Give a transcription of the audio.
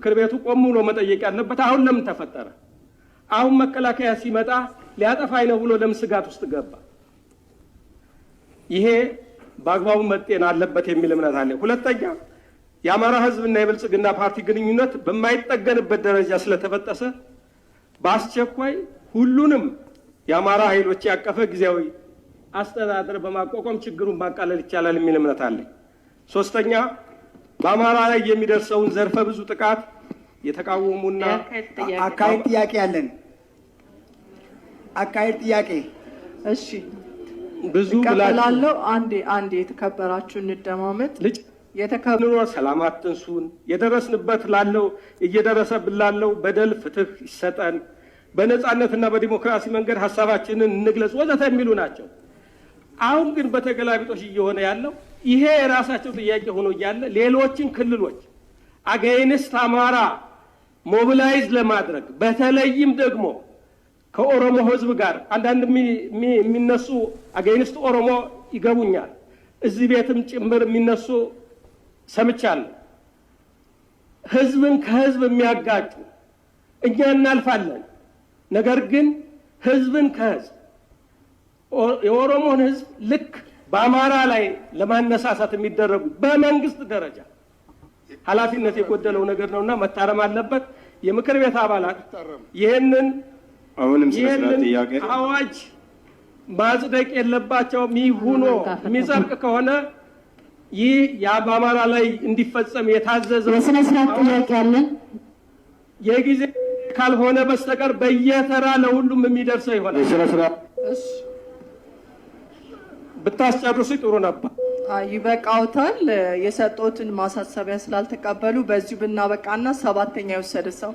ምክር ቤቱ ቆም ብሎ መጠየቅ ያለበት አሁን ለምን ተፈጠረ? አሁን መከላከያ ሲመጣ ሊያጠፋኝ ነው ብሎ ለምን ስጋት ውስጥ ገባ? ይሄ በአግባቡ መጤን አለበት የሚል እምነት አለ። ሁለተኛ የአማራ ህዝብና የብልጽግና ፓርቲ ግንኙነት በማይጠገንበት ደረጃ ስለተበጠሰ በአስቸኳይ ሁሉንም የአማራ ኃይሎች ያቀፈ ጊዜያዊ አስተዳደር በማቋቋም ችግሩን ማቃለል ይቻላል የሚል እምነት አለ። ሶስተኛ በአማራ ላይ የሚደርሰውን ዘርፈ ብዙ ጥቃት የተቃወሙና አካሄድ ጥያቄ ያለን አካሄድ ጥያቄ እሺ ብዙ ብላለው አንዴ የተከበራችሁ እንደማመጥ የተከበሩ ሰላም አትንሱን፣ የደረስንበት ላለው እየደረሰብን ላለው በደል ፍትህ ይሰጠን፣ በነጻነትና በዲሞክራሲ መንገድ ሐሳባችንን እንግለጽ ወዘተ የሚሉ ናቸው። አሁን ግን በተገላቢጦሽ እየሆነ ያለው ይሄ የራሳቸው ጥያቄ ሆኖ እያለ ሌሎችን ክልሎች አገይንስት አማራ ሞቢላይዝ ለማድረግ በተለይም ደግሞ ከኦሮሞ ህዝብ ጋር አንዳንድ የሚነሱ አገይንስት ኦሮሞ ይገቡኛል፣ እዚህ ቤትም ጭምር የሚነሱ ሰምቻለሁ። ህዝብን ከህዝብ የሚያጋጩ እኛ እናልፋለን። ነገር ግን ህዝብን ከህዝብ የኦሮሞን ህዝብ ልክ በአማራ ላይ ለማነሳሳት የሚደረጉ በመንግስት ደረጃ ኃላፊነት የጎደለው ነገር ነውና መታረም አለበት። የምክር ቤት አባላት ይህንን አዋጅ ማጽደቅ የለባቸውም። ይህ ሆኖ የሚጸድቅ ከሆነ ይህ በአማራ ላይ እንዲፈጸም የታዘዘው የሥነ ስርዓት ጥያቄ አለን። የጊዜ ካልሆነ በስተቀር በየተራ ለሁሉም የሚደርሰው ይሆናል። የሥነ ስርዓት ብታስጨርሱ ጥሩ ነበር። ይበቃውታል። የሰጡትን ማሳሰቢያ ስላልተቀበሉ በዚሁ ብናበቃና ሰባተኛ የወሰደ ሰው